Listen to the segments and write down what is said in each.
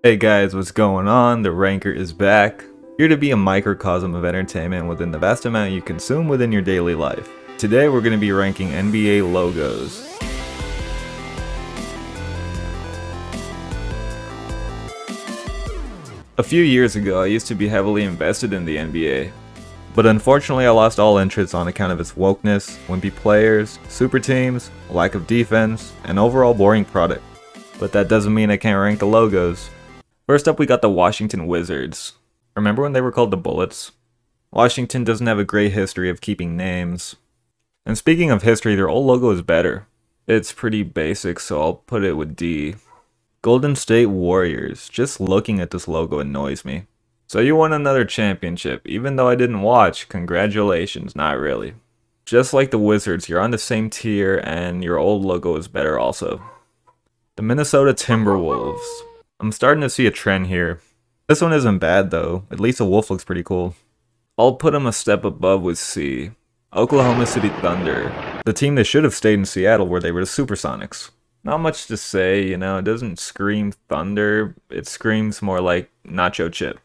Hey guys, what's going on? The Ranker is back, here to be a microcosm of entertainment within the vast amount you consume within your daily life. Today we're going to be ranking NBA logos. A few years ago I used to be heavily invested in the NBA, but unfortunately I lost all interest on account of its wokeness, wimpy players, super teams, lack of defense, and overall boring product. But that doesn't mean I can't rank the logos. First up, we got the Washington Wizards. Remember when they were called the Bullets? Washington doesn't have a great history of keeping names. And speaking of history, their old logo is better. It's pretty basic, so I'll put it with D. Golden State Warriors. Just looking at this logo annoys me. So you won another championship. Even though I didn't watch, congratulations, not really. Just like the Wizards, you're on the same tier and your old logo is better also. The Minnesota Timberwolves. I'm starting to see a trend here. This one isn't bad though, at least the wolf looks pretty cool. I'll put them a step above with C. Oklahoma City Thunder. The team that should have stayed in Seattle where they were the Supersonics. Not much to say, you know, it doesn't scream thunder, it screams more like nacho chip.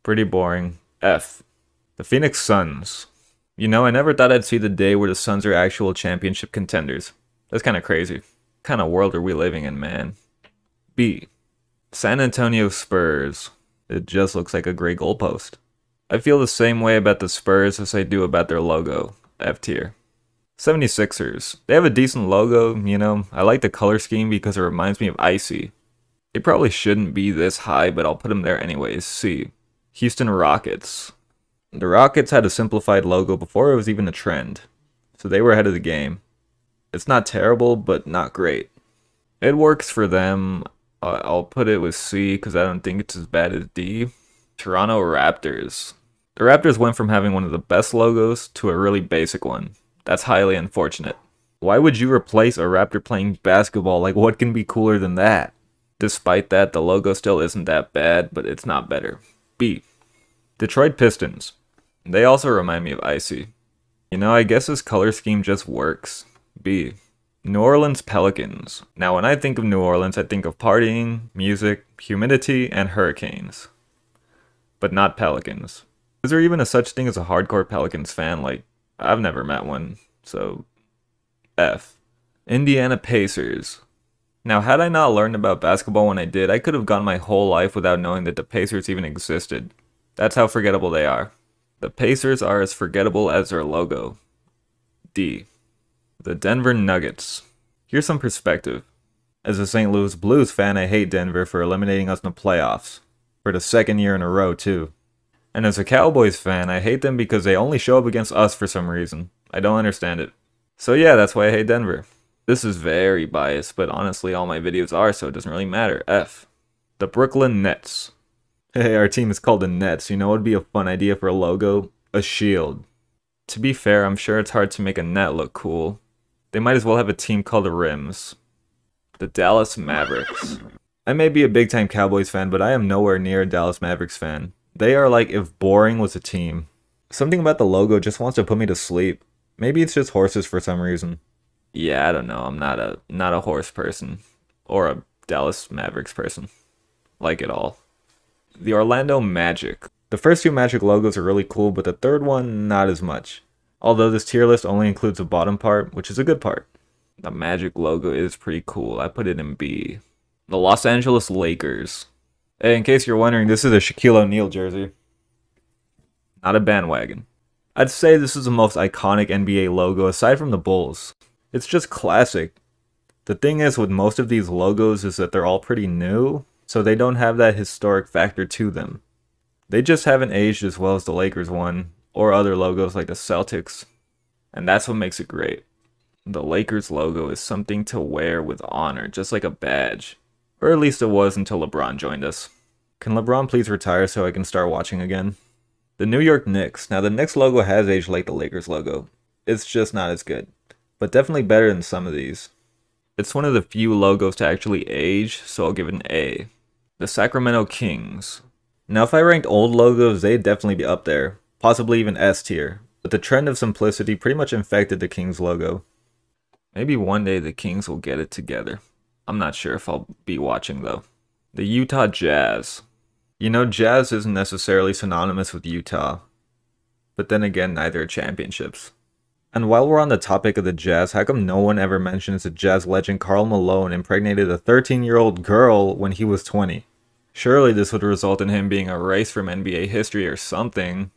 Pretty boring. F. The Phoenix Suns. You know, I never thought I'd see the day where the Suns are actual championship contenders. That's kinda crazy. What kind of world are we living in, man? B. San Antonio Spurs. It just looks like a gray goalpost. I feel the same way about the Spurs as I do about their logo. F tier. 76ers. They have a decent logo, you know. I like the color scheme because it reminds me of Icy. They probably shouldn't be this high, but I'll put them there anyways. C. Houston Rockets. The Rockets had a simplified logo before it was even a trend, so they were ahead of the game. It's not terrible, but not great. It works for them. I'll put it with C because I don't think it's as bad as D. Toronto Raptors. The Raptors went from having one of the best logos to a really basic one. That's highly unfortunate. Why would you replace a Raptor playing basketball? Like, what can be cooler than that? Despite that, the logo still isn't that bad, but it's not better. B. Detroit Pistons. They also remind me of Icy. You know, I guess this color scheme just works. B. New Orleans Pelicans. Now when I think of New Orleans, I think of partying, music, humidity, and hurricanes. But not Pelicans. Is there even a such thing as a hardcore Pelicans fan? Like, I've never met one, so F. Indiana Pacers. Now had I not learned about basketball when I did, I could have gone my whole life without knowing that the Pacers even existed. That's how forgettable they are. The Pacers are as forgettable as their logo. D. The Denver Nuggets. Here's some perspective. As a St. Louis Blues fan, I hate Denver for eliminating us in the playoffs. For the second year in a row, too. And as a Cowboys fan, I hate them because they only show up against us for some reason. I don't understand it. So yeah, that's why I hate Denver. This is very biased, but honestly all my videos are, so it doesn't really matter. F. The Brooklyn Nets. Hey, our team is called the Nets. You know what would be a fun idea for a logo? A shield. To be fair, I'm sure it's hard to make a net look cool. They might as well have a team called the Rims. The Dallas Mavericks. I may be a big time Cowboys fan, but I am nowhere near a Dallas Mavericks fan. They are like if boring was a team. Something about the logo just wants to put me to sleep. Maybe it's just horses for some reason. Yeah, I don't know. I'm not a horse person. Or a Dallas Mavericks person. Like it all. The Orlando Magic. The first two Magic logos are really cool, but the third one, not as much. Although this tier list only includes the bottom part, which is a good part. The Magic logo is pretty cool. I put it in B. The Los Angeles Lakers. Hey, in case you're wondering, this is a Shaquille O'Neal jersey. Not a bandwagon. I'd say this is the most iconic NBA logo aside from the Bulls. It's just classic. The thing is with most of these logos is that they're all pretty new, so they don't have that historic factor to them. They just haven't aged as well as the Lakers one, or other logos like the Celtics. And that's what makes it great. The Lakers logo is something to wear with honor, just like a badge. Or at least it was until LeBron joined us. Can LeBron please retire so I can start watching again? The New York Knicks. Now the Knicks logo has aged like the Lakers logo. It's just not as good. But definitely better than some of these. It's one of the few logos to actually age, so I'll give it an A. The Sacramento Kings. Now if I ranked old logos, they'd definitely be up there. Possibly even S tier. But the trend of simplicity pretty much infected the Kings logo. Maybe one day the Kings will get it together. I'm not sure if I'll be watching though. The Utah Jazz. You know, Jazz isn't necessarily synonymous with Utah, but then again, neither are championships. And while we're on the topic of the Jazz, how come no one ever mentions that Jazz legend Karl Malone impregnated a 13-year-old girl when he was 20? Surely this would result in him being erased from NBA history or something.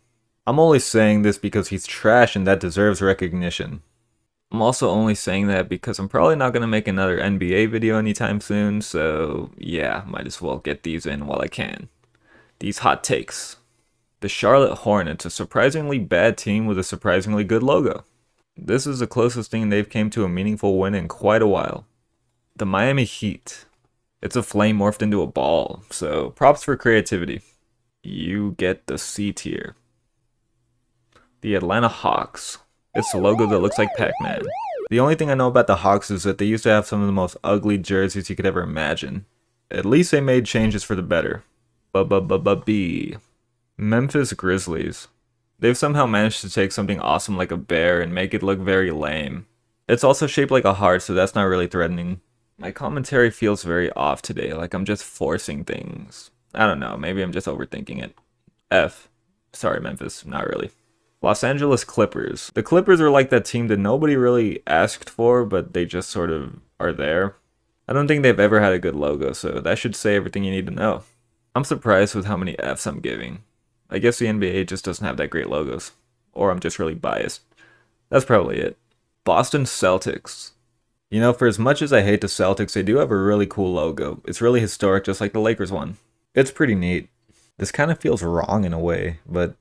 I'm only saying this because he's trash and that deserves recognition. I'm also only saying that because I'm probably not going to make another NBA video anytime soon, so yeah, might as well get these in while I can. These hot takes. The Charlotte Hornets, a surprisingly bad team with a surprisingly good logo. This is the closest thing they've came to a meaningful win in quite a while. The Miami Heat. It's a flame morphed into a ball, so props for creativity. You get the C tier. The Atlanta Hawks. It's a logo that looks like Pac-Man. The only thing I know about the Hawks is that they used to have some of the most ugly jerseys you could ever imagine. At least they made changes for the better. B. Memphis Grizzlies. They've somehow managed to take something awesome like a bear and make it look very lame. It's also shaped like a heart, so that's not really threatening. My commentary feels very off today, like I'm just forcing things. I don't know, maybe I'm just overthinking it. F. Sorry, Memphis, not really. Los Angeles Clippers. The Clippers are like that team that nobody really asked for, but they just sort of are there. I don't think they've ever had a good logo, so that should say everything you need to know. I'm surprised with how many Fs I'm giving. I guess the NBA just doesn't have that great logos. Or I'm just really biased. That's probably it. Boston Celtics. You know, for as much as I hate the Celtics, they do have a really cool logo. It's really historic, just like the Lakers one. It's pretty neat. This kind of feels wrong in a way, but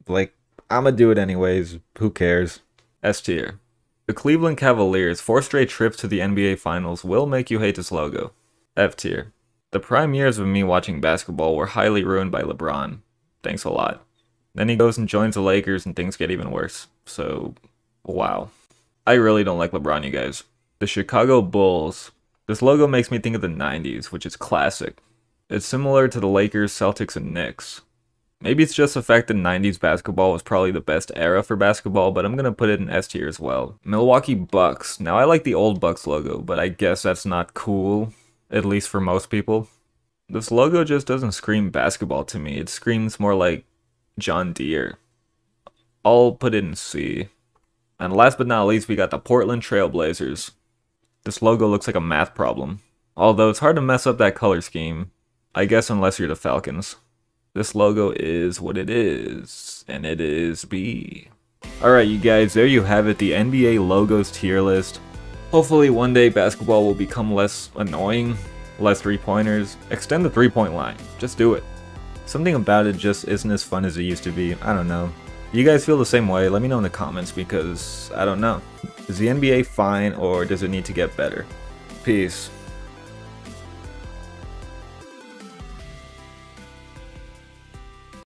like, I'ma do it anyways. Who cares? S tier. The Cleveland Cavaliers' 4 straight trips to the NBA Finals will make you hate this logo. F tier. The prime years of me watching basketball were highly ruined by LeBron. Thanks a lot. Then he goes and joins the Lakers and things get even worse. So, wow. I really don't like LeBron, you guys. The Chicago Bulls. This logo makes me think of the 90s, which is classic. It's similar to the Lakers, Celtics, and Knicks. Maybe it's just the fact that 90s basketball was probably the best era for basketball, but I'm going to put it in S tier as well. Milwaukee Bucks. Now, I like the old Bucks logo, but I guess that's not cool, at least for most people. This logo just doesn't scream basketball to me. It screams more like John Deere. I'll put it in C. And last but not least, we got the Portland Trail Blazers. This logo looks like a math problem. Although it's hard to mess up that color scheme. I guess unless you're the Falcons. This logo is what it is, and it is B. Alright you guys, there you have it, the NBA logos tier list. Hopefully one day basketball will become less annoying, less three-pointers. Extend the three-point line, just do it. Something about it just isn't as fun as it used to be, I don't know. You guys feel the same way? Let me know in the comments because I don't know. Is the NBA fine or does it need to get better? Peace.